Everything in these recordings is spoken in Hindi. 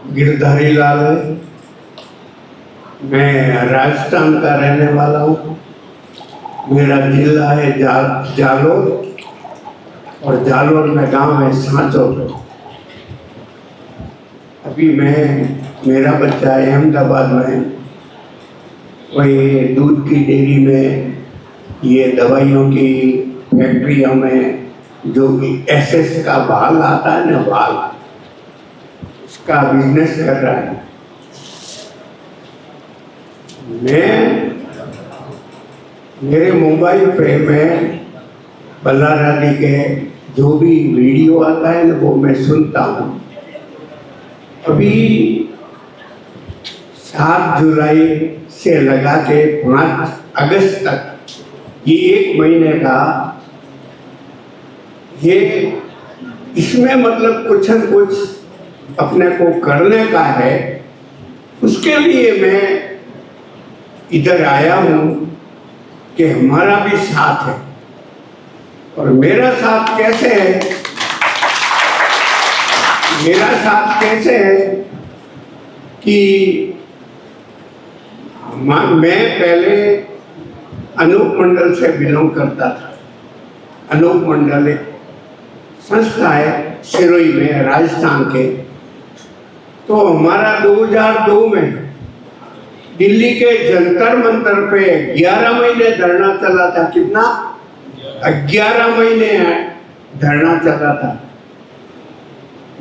गिरधारी लाल है। मैं राजस्थान का रहने वाला हूँ। मेरा जिला है जालोर और जालोर में गांव है सांचौर। अभी मेरा बच्चा है अहमदाबाद में, वही दूध की डेयरी में, ये दवाइयों की फैक्ट्रियों में जो एसएस का बाल आता है ना, बाल, उसका बिजनेस कर रहा है। मेरे मोबाइल पे मैं बल्लारा दी के जो भी वीडियो आता है ना, वो मैं सुनता हूँ। अभी 7 जुलाई से लगा के 5 अगस्त तक, ये 1 महीने का, ये इसमें मतलब कुछ न कुछ अपने को करने का है। उसके लिए मैं इधर आया हूँ कि हमारा भी साथ है। और मेरा साथ कैसे है? मेरा साथ कैसे है कि मैं पहले अनूप मंडल से बिलोंग करता था। अनूप मंडल एक संस्था है सिरोही में, राजस्थान के। तो हमारा 2002 में दिल्ली के जंतर मंतर पे 11 महीने धरना चला था। कितना? 11 महीने धरना चला था।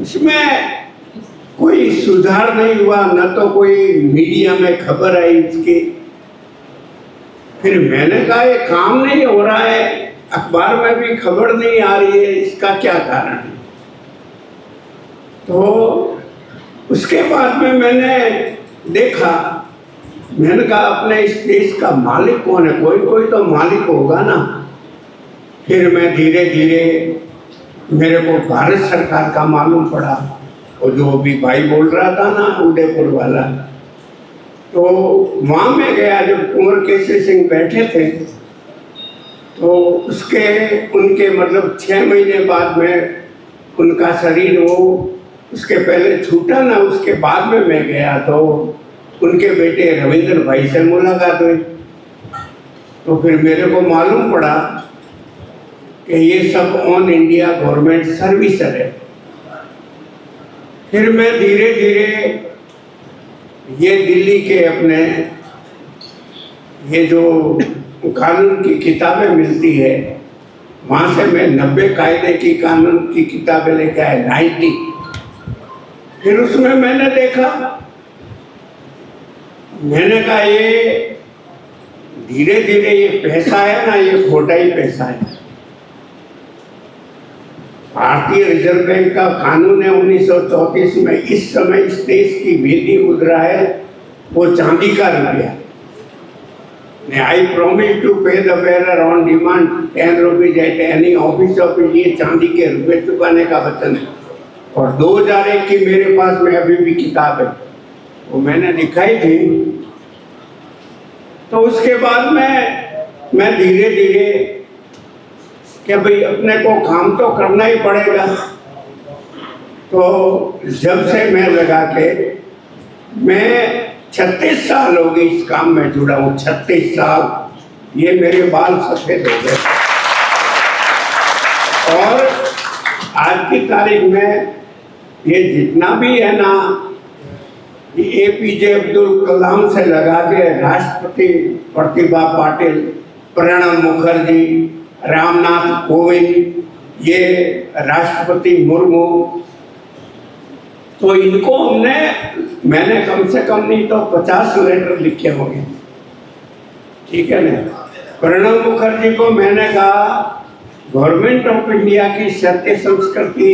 इसमें कोई सुधार नहीं हुआ, न तो कोई मीडिया में खबर आई इसकी। फिर मैंने कहा ये काम नहीं हो रहा है, अखबार में भी खबर नहीं आ रही है, इसका क्या कारण है? तो उसके बाद में मैंने देखा, मैंने कहा अपने इस देश का मालिक कौन है? कोई तो मालिक होगा ना। फिर मैं धीरे धीरे, मेरे को भारत सरकार का मालूम पड़ा, और जो अभी भाई बोल रहा था ना, उदयपुर वाला, तो वहाँ में गया। जब कुंवर केसरी सिंह बैठे थे, तो उनके मतलब 6 महीने बाद में उनका शरीर उसके पहले छूटा ना, उसके बाद में मैं गया तो उनके बेटे रविंद्र भाई से मुलाकात हुई। तो फिर मेरे को मालूम पड़ा कि ये सब ऑन इंडिया गवर्नमेंट सर्विसर है। फिर मैं धीरे धीरे ये दिल्ली के अपने ये जो कानून की किताबें मिलती है, वहाँ से मैं 90 कायदे की कानून की किताबें लेकर आया, 90। फिर उसमें मैंने देखा, मैंने कहा ये धीरे धीरे ये पैसा है ना, ये खोटा ही पैसा है। भारतीय रिजर्व बैंक का कानून है 1934 में, इस समय इस देश की विधि मुद्रा है वो चांदी का रुपया। आई प्रॉमिस टू पे the bearer on demand 10 rupees at any office of, ये चांदी के रुपये चुकाने का वचन है। और 2001 की मेरे पास में अभी भी किताब है, वो मैंने दिखाई थी। तो उसके बाद मैं धीरे धीरे कि भाई अपने को काम तो करना ही पड़ेगा। तो जब से मैं लगा के, मैं 36 साल हो गए इस काम में जुड़ा हूँ, 36 साल। ये मेरे बाल सफेद हो गए। और आज की तारीख में ये जितना भी है ना, APJ अब्दुल कलाम से लगा के राष्ट्रपति प्रतिभा पाटिल, प्रणब मुखर्जी, रामनाथ कोविंद, ये राष्ट्रपति मुर्मू, तो इनको मैंने कम से कम नहीं तो 50 लेटर लिखे होंगे, ठीक है ना। प्रणब मुखर्जी को मैंने कहा गवर्नमेंट ऑफ इंडिया की सत्य संस्कृति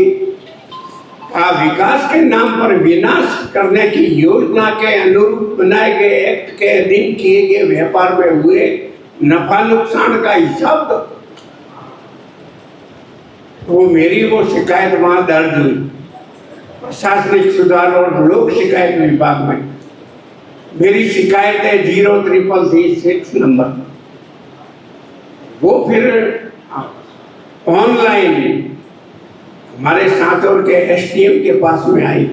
का विकास के नाम पर विनाश करने की योजना के अनुरूप बनाए गए एक्ट के अधीन किए गए व्यापार में हुए नफा नुकसान का हिसाब दो। वो मेरी वो शिकायत वहां दर्ज हुई प्रशासनिक सुधार और लोक शिकायत विभाग में। मेरी शिकायत है 0336 नंबर। वो फिर ऑनलाइन हमारे सांचौर के SDM के पास में आई।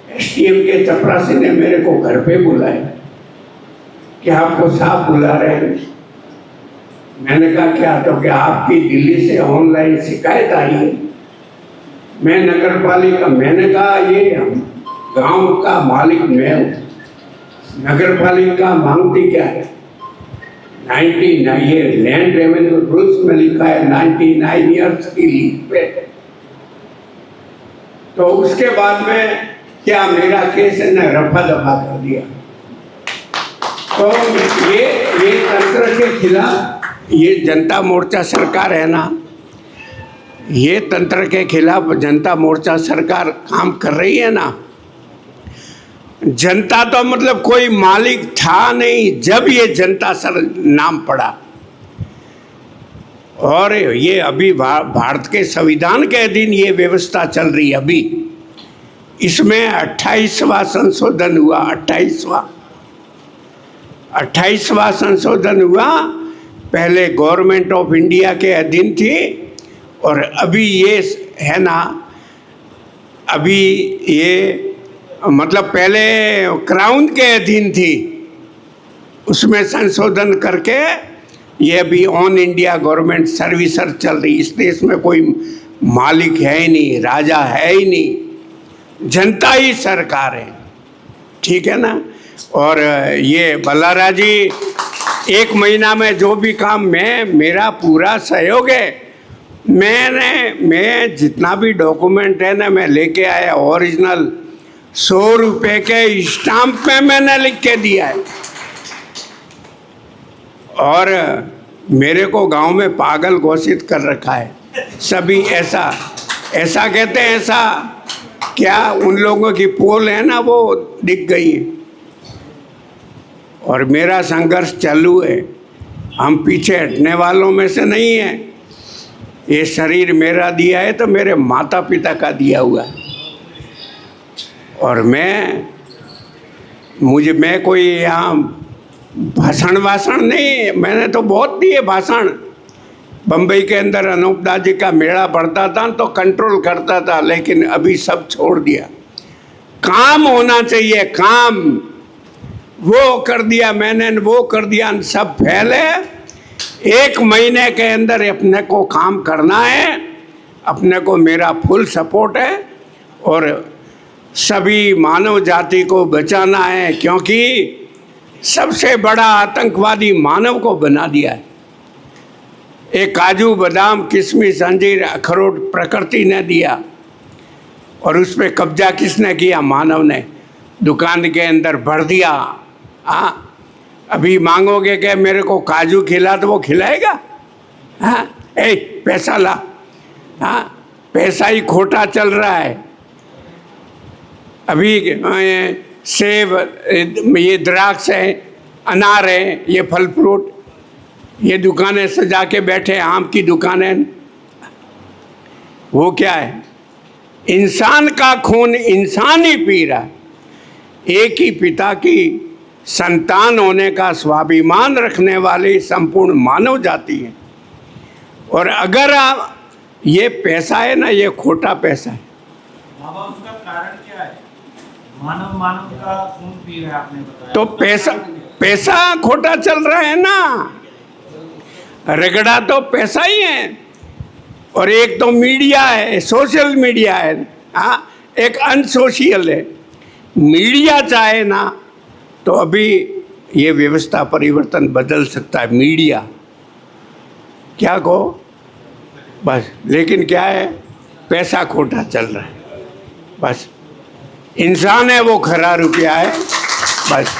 एसडीएम के चपरासी ने मेरे को घर पे बुलाया कि आपको साहब बुला रहे हैं। मैंने कहा क्या? तो क्या आपकी दिल्ली से ऑनलाइन शिकायत आई है? मैं नगर पालिका, मैंने कहा ये गांव का मालिक मैं हूँ, नगर पालिका मांगती क्या है? 99 ये लैंड रेवेन्यू रूल्स में लिखा है 99 ईयर्स की लीज पे। तो उसके बाद में क्या मेरा केस ने रफा दफा कर दिया। तो ये तंत्र के खिलाफ ये जनता मोर्चा सरकार है ना, ये तंत्र के खिलाफ जनता मोर्चा सरकार काम कर रही है ना। जनता तो मतलब कोई मालिक था नहीं जब ये जनता सर नाम पड़ा। और ये अभी भारत के संविधान के अधीन ये व्यवस्था चल रही है। अभी इसमें 28वां संशोधन हुआ, 28वां संशोधन हुआ। पहले गवर्नमेंट ऑफ इंडिया के अधीन थी और अभी ये है ना, अभी ये मतलब पहले क्राउन के अधीन थी, उसमें संशोधन करके ये अभी ऑन इंडिया गवर्नमेंट सर्विसर चल रही। इस देश में कोई मालिक है ही नहीं, राजा है ही नहीं, जनता ही सरकार है, ठीक है ना। और ये बल्लारा जी 1 महीना में जो भी काम मेरा पूरा सहयोग है। मैं जितना भी डॉक्यूमेंट है ना मैं लेके आया, ओरिजिनल 100 रुपये के स्टाम्प में मैंने लिख के दिया है। और मेरे को गांव में पागल घोषित कर रखा है सभी। ऐसा कहते हैं, ऐसा क्या उन लोगों की पोल है ना वो दिख गई है। और मेरा संघर्ष चालू है, हम पीछे हटने वालों में से नहीं है। ये शरीर मेरा दिया है तो मेरे माता पिता का दिया हुआ है। और मैं कोई यहाँ भाषण नहीं, मैंने तो बहुत दिए भाषण। बम्बई के अंदर अनूप दास जी का मेला पड़ता था तो कंट्रोल करता था, लेकिन अभी सब छोड़ दिया। काम होना चाहिए, काम वो कर दिया मैंने, वो कर दिया, सब फैले। 1 महीने के अंदर अपने को काम करना है, अपने को मेरा फुल सपोर्ट है और सभी मानव जाति को बचाना है, क्योंकि सबसे बड़ा आतंकवादी मानव को बना दिया है। एक काजू बादाम किशमिश अंजीर अखरोट प्रकृति ने दिया और उस पर कब्जा किसने किया? मानव ने। दुकान के अंदर भर दिया। हाँ, अभी मांगोगे कि मेरे को काजू खिला तो वो खिलाएगा? हाँ, पैसा ला। हाँ, पैसा ही खोटा चल रहा है। अभी सेब, ये द्राक्ष है, अनार है, ये फल फ्रूट, ये दुकानें सजा के बैठे, आम की दुकानें, वो क्या है? इंसान का खून इंसान ही पी रहा है। एक ही पिता की संतान होने का स्वाभिमान रखने वाली संपूर्ण मानव जाति है। और अगर ये पैसा है ना, ये खोटा पैसा है। बाबा, उसका कारण क्या है? मानव का खून पी रहा है, आपने बताया। तो पैसा खोटा चल रहा है ना, रगड़ा तो पैसा ही है। और एक तो मीडिया है, सोशल मीडिया है, हाँ, एक अनसोशियल है। मीडिया चाहे ना तो अभी ये व्यवस्था परिवर्तन बदल सकता है, मीडिया क्या कहो बस। लेकिन क्या है, पैसा खोटा चल रहा है बस। इंसान है वो खरा रुपया है बस।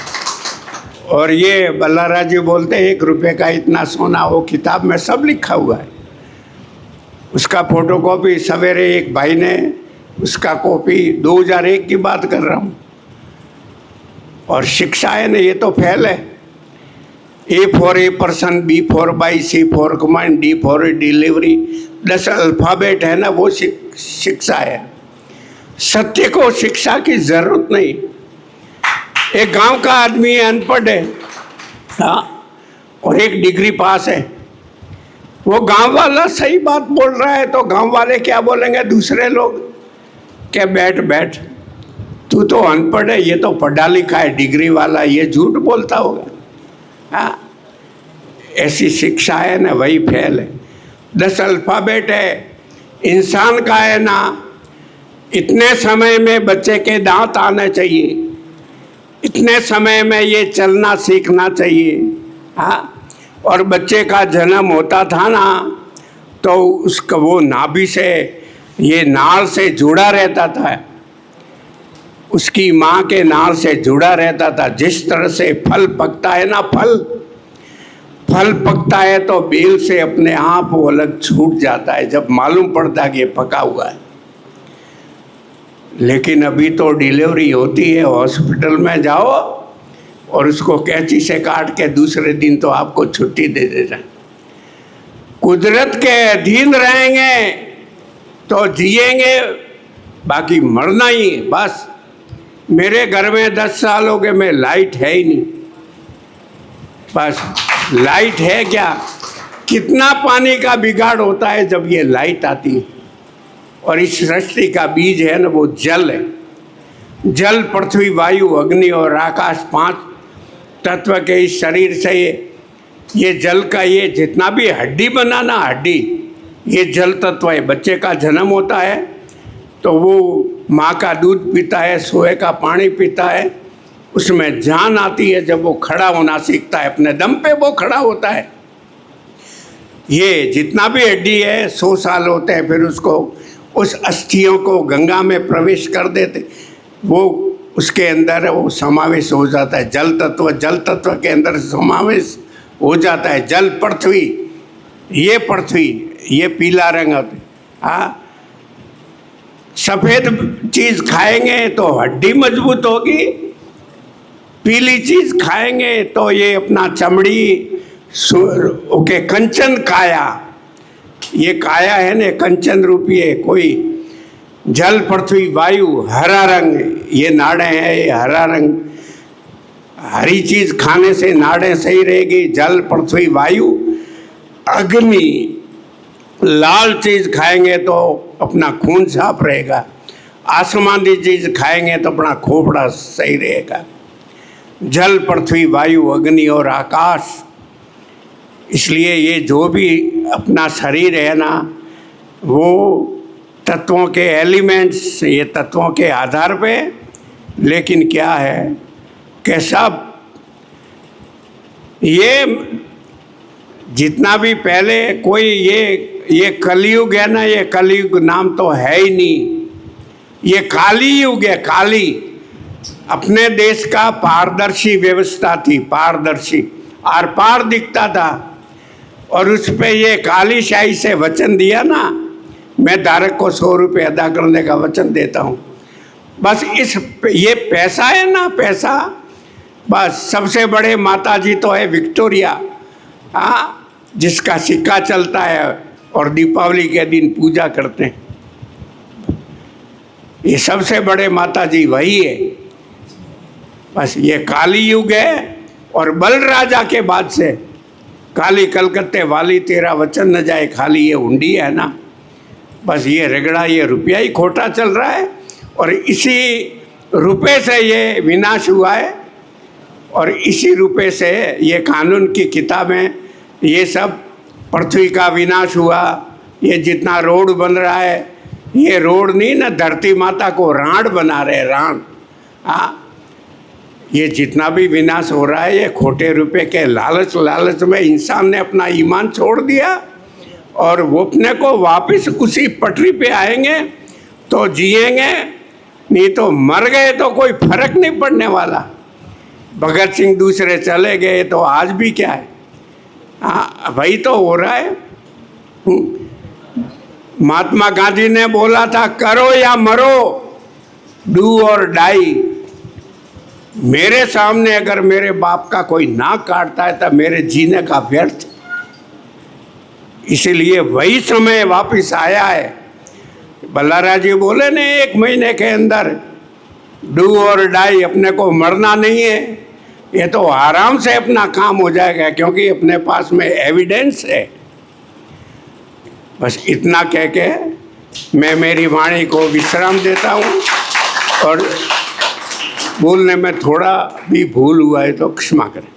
और ये बल्लारा जी बोलते हैं 1 रुपये का इतना सोना, वो किताब में सब लिखा हुआ है। उसका फोटोकॉपी सवेरे एक भाई ने, उसका कॉपी 2001 की बात कर रहा हूँ। और शिक्षा है ना, ये तो फैल है। A for a person, B for by, C for command, D for delivery, 10 alphabet है ना, वो शिक्षा है। सत्य को शिक्षा की जरूरत नहीं। एक गांव का आदमी है, अनपढ़ है, हाँ, और 1 डिग्री पास है। वो गांव वाला सही बात बोल रहा है तो गांव वाले क्या बोलेंगे? दूसरे लोग क्या बैठ तू तो अनपढ़ है, ये तो पढ़ा लिखा है, डिग्री वाला, ये झूठ बोलता होगा। हाँ, ऐसी शिक्षा है ना, वही फेल है। 10 अल्फ़ाबेट है, इंसान का है ना, इतने समय में बच्चे के दांत आने चाहिए, इतने समय में ये चलना सीखना चाहिए। हाँ, और बच्चे का जन्म होता था ना, तो उसका वो नाभि से, ये नाल से जुड़ा रहता था, उसकी माँ के नाल से जुड़ा रहता था। जिस तरह से फल पकता है ना, फल पकता है तो बेल से अपने आप वो अलग छूट जाता है जब मालूम पड़ता है कि ये पका हुआ है। लेकिन अभी तो डिलीवरी होती है, हॉस्पिटल में जाओ और उसको कैंची से काट के दूसरे दिन तो आपको छुट्टी दे देता है। कुदरत के अधीन रहेंगे तो जिएंगे, बाकी मरना ही बस। मेरे घर में 10 साल हो गए, में लाइट है ही नहीं। बस लाइट है क्या? कितना पानी का बिगाड़ होता है जब ये लाइट आती है। और इस सृष्टि का बीज है ना, वो जल है। जल, पृथ्वी, वायु, अग्नि और आकाश, 5 तत्व के इस शरीर से ये जल का, ये जितना भी हड्डी बना ना, हड्डी, ये जल तत्व है। बच्चे का जन्म होता है तो वो माँ का दूध पीता है, सोए का पानी पीता है, उसमें जान आती है। जब वो खड़ा होना सीखता है, अपने दम पे वो खड़ा होता है। ये जितना भी हड्डी है 100 साल होते हैं, फिर उसको, उस अस्थियों को गंगा में प्रवेश कर देते, वो उसके अंदर वो समावेश हो जाता है। जल तत्व के अंदर समावेश हो जाता है। जल, पृथ्वी, ये पीला रंग होता है। हाँ, सफ़ेद चीज़ खाएंगे तो हड्डी मजबूत होगी, पीली चीज़ खाएंगे तो ये अपना चमड़ी, ओके, कंचन काया, ये काया है ना, कंचन रूपी है कोई। जल, पृथ्वी, वायु, हरा रंग, ये नाड़ें हैं, ये हरा रंग, हरी चीज़ खाने से नाड़ें सही रहेगी। जल, पृथ्वी, वायु, अग्नि, लाल चीज़ खाएंगे तो अपना खून साफ रहेगा। आसमानी चीज़ खाएंगे तो अपना खोपड़ा सही रहेगा। जल, पृथ्वी, वायु, अग्नि और आकाश। इसलिए ये जो भी अपना शरीर है ना, वो तत्वों के एलिमेंट्स, ये तत्वों के आधार पे। लेकिन क्या है कि सब ये जितना भी पहले कोई ये कलयुग है ना, ये कलयुग नाम तो है ही नहीं, ये काली युग है। काली, अपने देश का पारदर्शी व्यवस्था थी, पारदर्शी, आर पार दिखता था। और उस पे ये काली शाही से वचन दिया ना, मैं धारक को 100 रुपये अदा करने का वचन देता हूँ। बस ये पैसा है ना, पैसा, बस सबसे बड़े माताजी तो है विक्टोरिया, हाँ, जिसका सिक्का चलता है और दीपावली के दिन पूजा करते हैं। ये सबसे बड़े माताजी वही है। बस ये काली युग है। और बल राजा के बाद से काली कलकत्ते वाली, तेरा वचन न जाए खाली, ये हुंडी है ना, बस ये रगड़ा, ये रुपया ही खोटा चल रहा है। और इसी रुपए से ये विनाश हुआ है, और इसी रुपए से ये कानून की किताबें, ये सब पृथ्वी का विनाश हुआ। ये जितना रोड बन रहा है, ये रोड नहीं ना, धरती माता को रांड बना रहे, रांड। हाँ, ये जितना भी विनाश हो रहा है, ये खोटे रुपए के लालच में इंसान ने अपना ईमान छोड़ दिया। और वो अपने को वापस उसी पटरी पे आएंगे तो जिएंगे, नहीं तो मर गए तो कोई फर्क नहीं पड़ने वाला। भगत सिंह दूसरे चले गए तो आज भी क्या है? हाँ, वही तो हो रहा है। महात्मा गांधी ने बोला था, करो या मरो, डू और डाई। मेरे सामने अगर मेरे बाप का कोई नाक काटता है तो मेरे जीने का व्यर्थ। इसलिए वही समय वापस आया है। बल्लारा जी बोले ने 1 महीने के अंदर डू और डाई, अपने को मरना नहीं है, ये तो आराम से अपना काम हो जाएगा, क्योंकि अपने पास में एविडेंस है। बस इतना कह के मैं मेरी वाणी को विश्राम देता हूँ और बोलने में थोड़ा भी भूल हुआ है तो क्षमा करें।